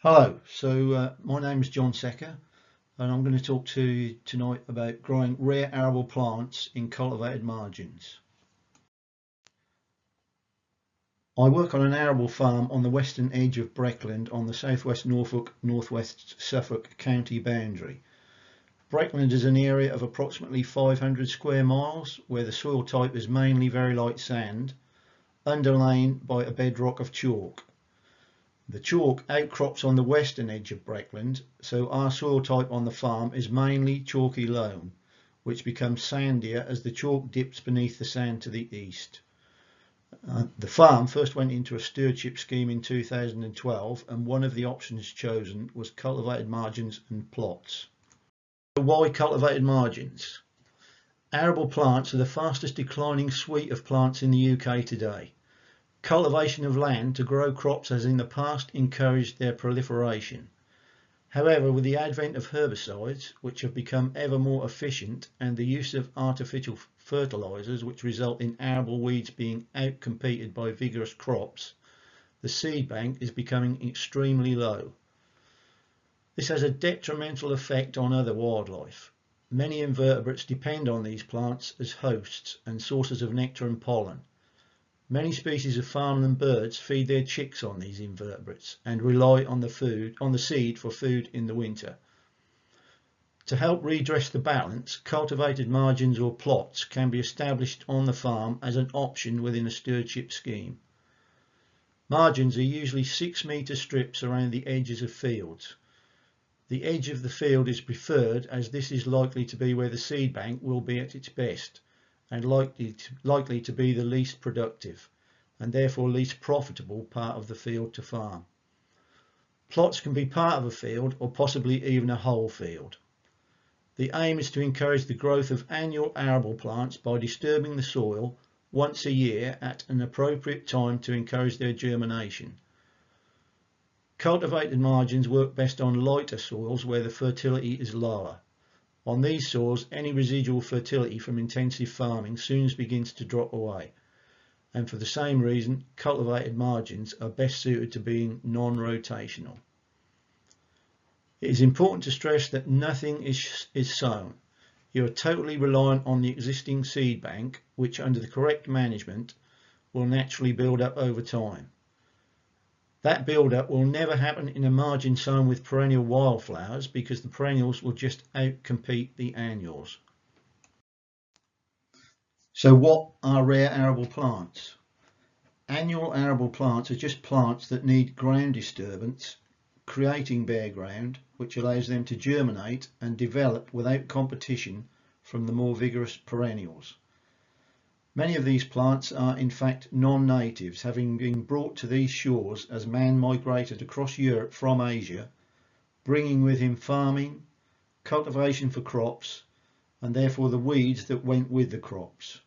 Hello, my name is John Secker and I'm going to talk to you tonight about growing rare arable plants in cultivated margins. I work on an arable farm on the western edge of Breckland on the southwest Norfolk, northwest Suffolk county boundary. Breckland is an area of approximately 500 square miles where the soil type is mainly very light sand, underlain by a bedrock of chalk. The chalk outcrops on the western edge of Breckland, so our soil type on the farm is mainly chalky loam, which becomes sandier as the chalk dips beneath the sand to the east. The farm first went into a stewardship scheme in 2012, and one of the options chosen was cultivated margins and plots. Why cultivated margins? Arable plants are the fastest declining suite of plants in the UK today. Cultivation of land to grow crops has in the past encouraged their proliferation. However, with the advent of herbicides, which have become ever more efficient, and the use of artificial fertilisers, which result in arable weeds being outcompeted by vigorous crops, the seed bank is becoming extremely low. This has a detrimental effect on other wildlife. Many invertebrates depend on these plants as hosts and sources of nectar and pollen. Many species of farmland birds feed their chicks on these invertebrates and rely on the seed for food in the winter. To help redress the balance, cultivated margins or plots can be established on the farm as an option within a stewardship scheme. Margins are usually 6-metre strips around the edges of fields. The edge of the field is preferred as this is likely to be where the seed bank will be at its best, and likely to be the least productive and therefore least profitable part of the field to farm. Plots can be part of a field or possibly even a whole field. The aim is to encourage the growth of annual arable plants by disturbing the soil once a year at an appropriate time to encourage their germination. Cultivated margins work best on lighter soils where the fertility is lower. On these soils, any residual fertility from intensive farming soon begins to drop away, and for the same reason, cultivated margins are best suited to being non-rotational. It is important to stress that nothing is sown. You are totally reliant on the existing seed bank, which under the correct management will naturally build up over time. That build-up will never happen in a margin sown with perennial wildflowers because the perennials will just outcompete the annuals. So what are rare arable plants? Annual arable plants are just plants that need ground disturbance, creating bare ground, which allows them to germinate and develop without competition from the more vigorous perennials. Many of these plants are in fact non-natives, having been brought to these shores as man migrated across Europe from Asia, bringing with him farming, cultivation for crops, and therefore the weeds that went with the crops.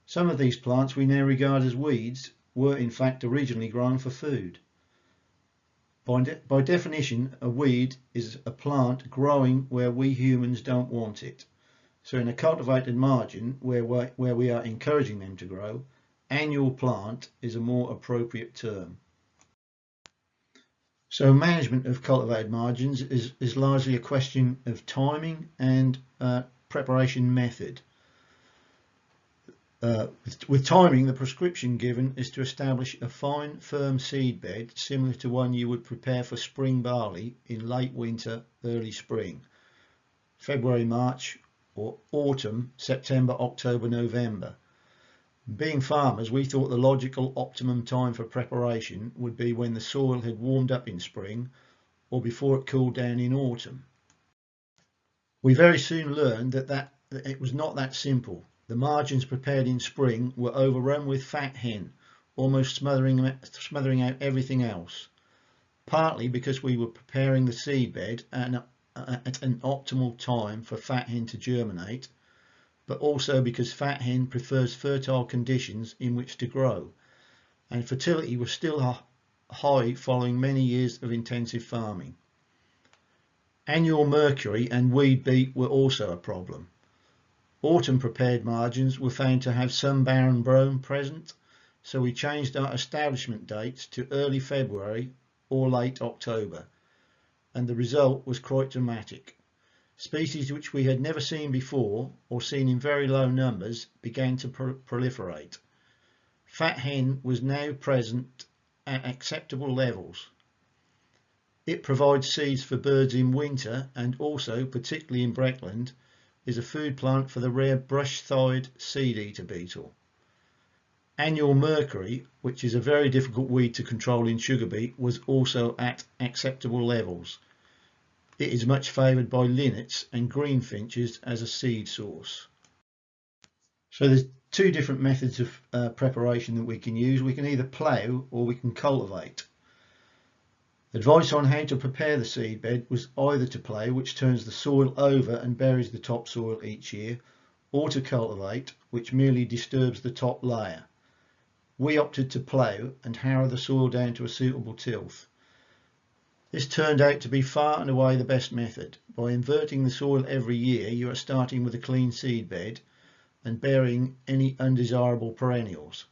Some of these plants we now regard as weeds were in fact originally grown for food. By definition, a weed is a plant growing where we humans don't want it. So in a cultivated margin where we are encouraging them to grow, annual plant is a more appropriate term. So management of cultivated margins is largely a question of timing and preparation method. With timing, the prescription given is to establish a fine, firm seed bed similar to one you would prepare for spring barley in late winter, early spring, February, March, or autumn, September, October, November. Being farmers, we thought the logical optimum time for preparation would be when the soil had warmed up in spring or before it cooled down in autumn. We very soon learned that it was not that simple. The margins prepared in spring were overrun with fat hen, almost smothering out everything else, partly because we were preparing the seed bed at an optimal time for fat hen to germinate, but also because fat hen prefers fertile conditions in which to grow, and fertility was still high following many years of intensive farming. Annual mercury and weed beat were also a problem. Autumn prepared margins were found to have some barren brome present, so we changed our establishment dates to early February or late October, and the result was quite dramatic. Species which we had never seen before or seen in very low numbers began to proliferate. Fat hen was now present at acceptable levels. It provides seeds for birds in winter and also, particularly in Breckland, is a food plant for the rare brush-thighed seed-eater beetle. Annual mercury, which is a very difficult weed to control in sugar beet, was also at acceptable levels. It is much favoured by linnets and greenfinches as a seed source. So there's two different methods of preparation that we can use. We can either plough or we can cultivate. Advice on how to prepare the seedbed was either to plough, which turns the soil over and buries the topsoil each year, or to cultivate, which merely disturbs the top layer. We opted to plough and harrow the soil down to a suitable tilth. This turned out to be far and away the best method. By inverting the soil every year, you are starting with a clean seedbed and burying any undesirable perennials.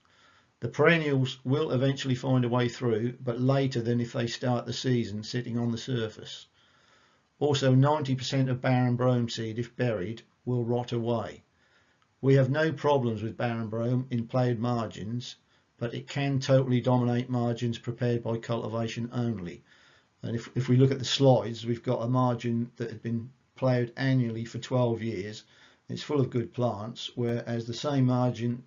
The perennials will eventually find a way through, but later than if they start the season sitting on the surface. Also, 90% of barren brome seed, if buried, will rot away. We have no problems with barren brome in ploughed margins, but it can totally dominate margins prepared by cultivation only. And if we look at the slides, we've got a margin that had been ploughed annually for 12 years. It's full of good plants, whereas the same margin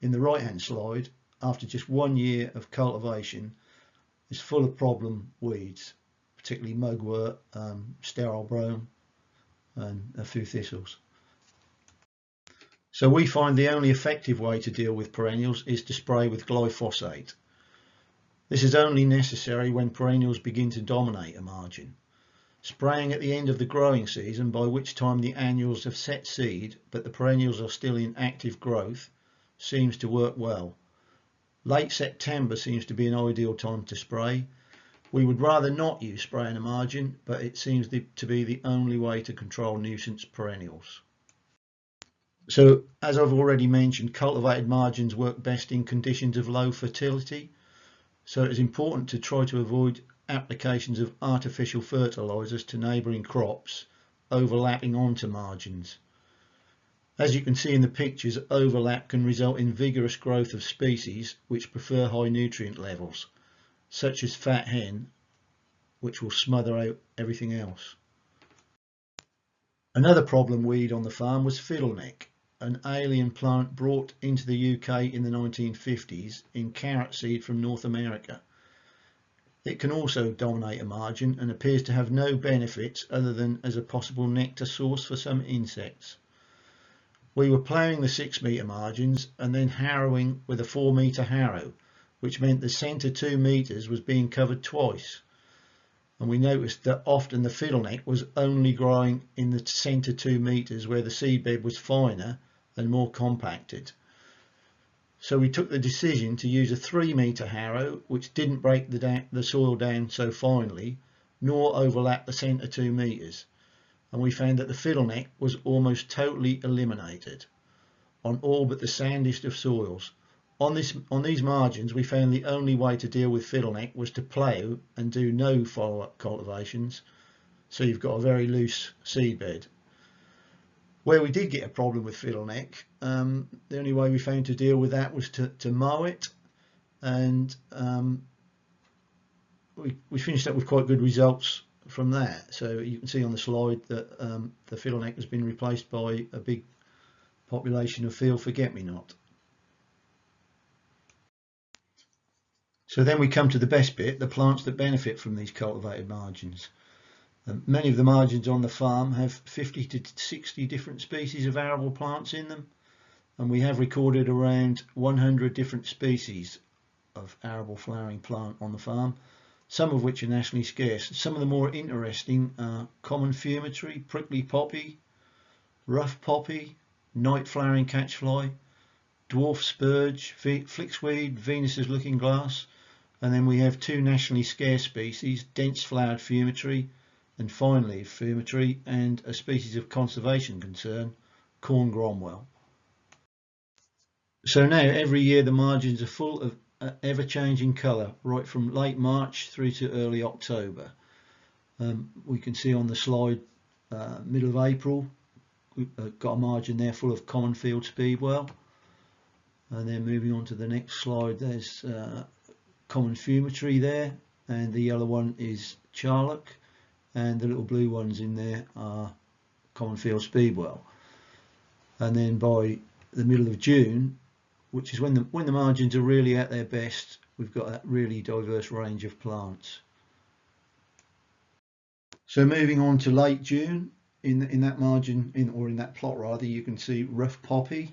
in the right hand slide, after just 1 year of cultivation, is full of problem weeds, particularly mugwort, sterile brome and a few thistles. So we find the only effective way to deal with perennials is to spray with glyphosate. This is only necessary when perennials begin to dominate a margin. Spraying at the end of the growing season, by which time the annuals have set seed but the perennials are still in active growth, seems to work well. Late September seems to be an ideal time to spray. We would rather not use spray in a margin, but it seems to be the only way to control nuisance perennials. So, as I've already mentioned, cultivated margins work best in conditions of low fertility. So it is important to try to avoid applications of artificial fertilisers to neighbouring crops overlapping onto margins. As you can see in the pictures, overlap can result in vigorous growth of species which prefer high nutrient levels, such as fat hen, which will smother out everything else. Another problem weed on the farm was fiddleneck, an alien plant brought into the UK in the 1950s in carrot seed from North America. It can also dominate a margin and appears to have no benefits other than as a possible nectar source for some insects. We were ploughing the 6 metre margins and then harrowing with a 4 metre harrow, which meant the centre 2 metres was being covered twice. And we noticed that often the fiddleneck was only growing in the centre 2 metres where the seedbed was finer and more compacted. So we took the decision to use a 3 metre harrow, which didn't break the soil down so finely, nor overlap the centre 2 metres. And we found that the fiddleneck was almost totally eliminated on all but the sandiest of soils. On these margins, we found the only way to deal with fiddleneck was to plough and do no follow-up cultivations, so you've got a very loose seedbed. Where we did get a problem with fiddleneck, the only way we found to deal with that was to mow it, and we finished up with quite good results from that. So you can see on the slide that the fiddleneck has been replaced by a big population of field forget-me-not. So then we come to the best bit, the plants that benefit from these cultivated margins. Many of the margins on the farm have 50 to 60 different species of arable plants in them, and we have recorded around 100 different species of arable flowering plant on the farm, some of which are nationally scarce. Some of the more interesting are common fumitory, prickly poppy, rough poppy, night flowering catchfly, dwarf spurge, flicksweed, Venus's looking glass, and then we have 2 nationally scarce species, dense flowered fumitory and fine leaf fumitory, and a species of conservation concern, corn gromwell. So now every year the margins are full of ever-changing colour right from late March through to early October. We can see on the slide middle of April we've got a margin there full of common field speedwell, and then moving on to the next slide there's common fumitory there, and the yellow one is charlock, and the little blue ones in there are common field speedwell. And then by the middle of June, which is when the margins are really at their best, we've got that really diverse range of plants. So moving on to late June, in that margin, in that plot rather, you can see rough poppy,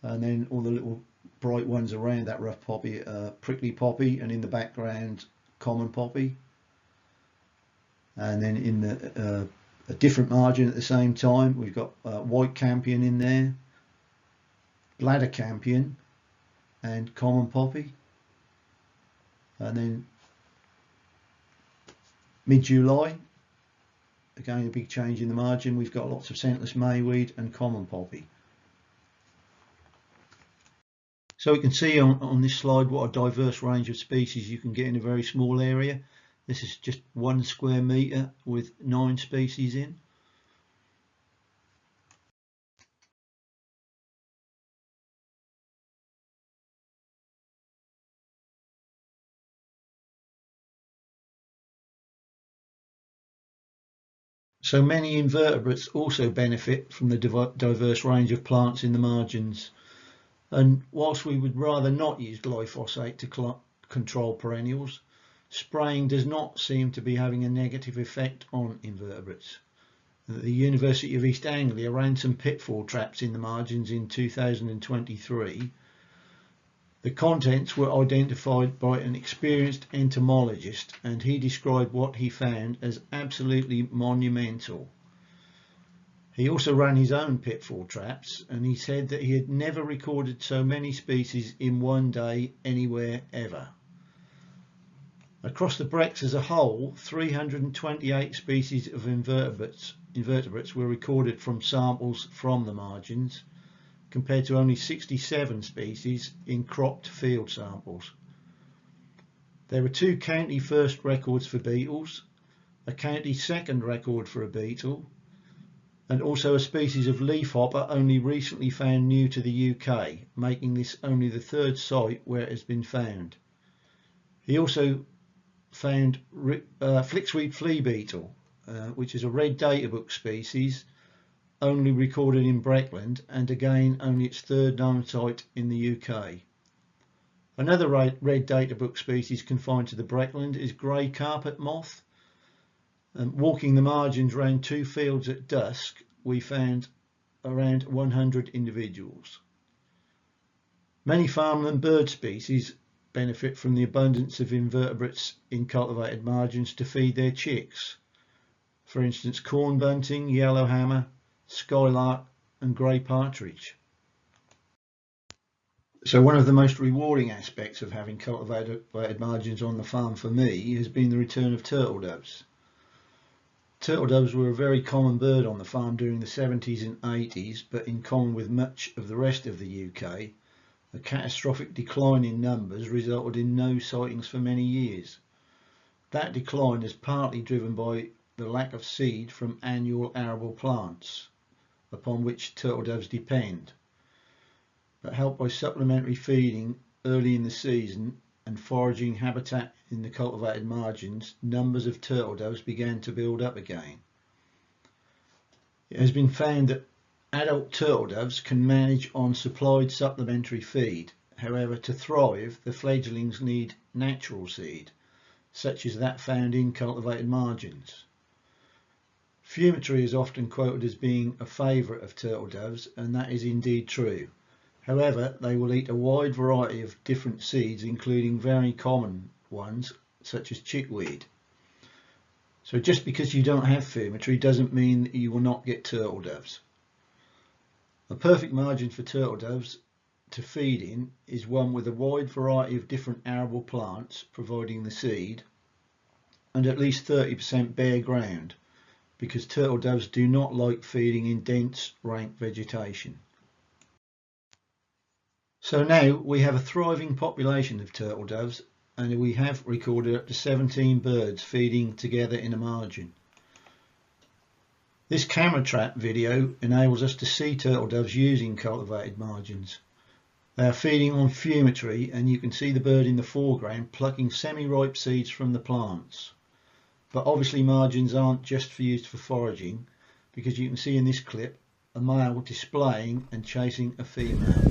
and then all the little bright ones around that rough poppy, prickly poppy, and in the background common poppy. And then in the a different margin at the same time, we've got white campion in there, bladder campion, and common poppy. And then mid-July, again a big change in the margin, we've got lots of scentless mayweed and common poppy. So we can see on this slide what a diverse range of species you can get in a very small area. This is just 1 square metre with 9 species in. So many invertebrates also benefit from the diverse range of plants in the margins. And whilst we would rather not use glyphosate to control perennials, spraying does not seem to be having a negative effect on invertebrates. The University of East Anglia ran some pitfall traps in the margins in 2023. The contents were identified by an experienced entomologist, and he described what he found as absolutely monumental. He also ran his own pitfall traps, and he said that he had never recorded so many species in one day anywhere ever. Across the Brecks as a whole, 328 species of invertebrates were recorded from samples from the margins, compared to only 67 species in cropped field samples. There were 2 county first records for beetles, a county second record for a beetle, and also a species of leafhopper only recently found new to the UK, making this only the 3rd site where it has been found. He also found flicksweed flea beetle, which is a red databook species only recorded in Breckland, and again only its 3rd known site in the UK. Another red databook species confined to the Breckland is grey carpet moth. Walking the margins around 2 fields at dusk, we found around 100 individuals. Many farmland bird species benefit from the abundance of invertebrates in cultivated margins to feed their chicks. For instance, corn bunting, yellowhammer, skylark and grey partridge. So one of the most rewarding aspects of having cultivated margins on the farm for me has been the return of turtle doves. Turtle doves were a very common bird on the farm during the 70s and 80s, but in common with much of the rest of the UK, a catastrophic decline in numbers resulted in no sightings for many years. That decline is partly driven by the lack of seed from annual arable plants, upon which turtle doves depend, but helped by supplementary feeding early in the season and foraging habitat in the cultivated margins, numbers of turtle doves began to build up again. It has been found that adult turtle doves can manage on supplied supplementary feed. However, to thrive, the fledglings need natural seed, such as that found in cultivated margins. Fumitory is often quoted as being a favourite of turtle doves, and that is indeed true. However, they will eat a wide variety of different seeds, including very common ones such as chickweed. So just because you don't have fumitory doesn't mean that you will not get turtle doves. A perfect margin for turtle doves to feed in is one with a wide variety of different arable plants providing the seed, and at least 30% bare ground, because turtle doves do not like feeding in dense rank vegetation. So now we have a thriving population of turtle doves, and we have recorded up to 17 birds feeding together in a margin. This camera trap video enables us to see turtle doves using cultivated margins. They are feeding on fumitory, and you can see the bird in the foreground plucking semi-ripe seeds from the plants. But obviously margins aren't just used for foraging, because you can see in this clip a male displaying and chasing a female,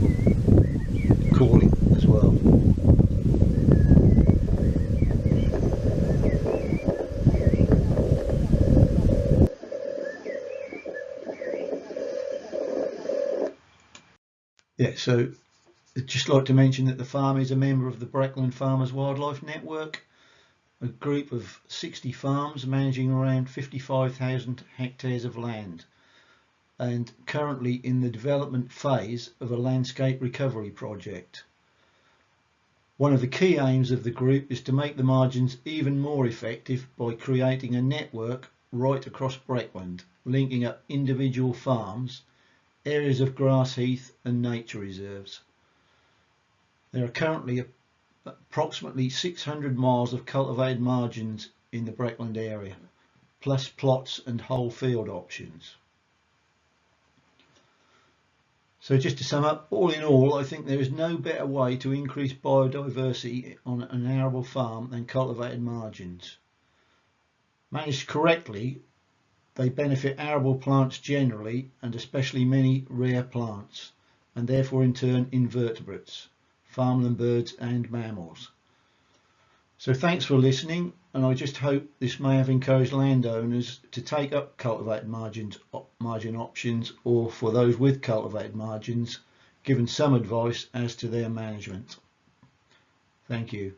calling as well. Yeah, so I'd just like to mention that the farm is a member of the Breckland Farmers Wildlife Network, a group of 60 farms managing around 55,000 hectares of land, and currently in the development phase of a landscape recovery project. One of the key aims of the group is to make the margins even more effective by creating a network right across Breckland, linking up individual farms, areas of grass heath and nature reserves. There are currently approximately 600 miles of cultivated margins in the Breckland area, plus plots and whole field options. So just to sum up, all in all, I think there is no better way to increase biodiversity on an arable farm than cultivated margins. Managed correctly, they benefit arable plants generally, and especially many rare plants, and therefore in turn invertebrates, farmland birds and mammals. So thanks for listening, and I just hope this may have encouraged landowners to take up cultivated margin options, or for those with cultivated margins, given some advice as to their management. Thank you.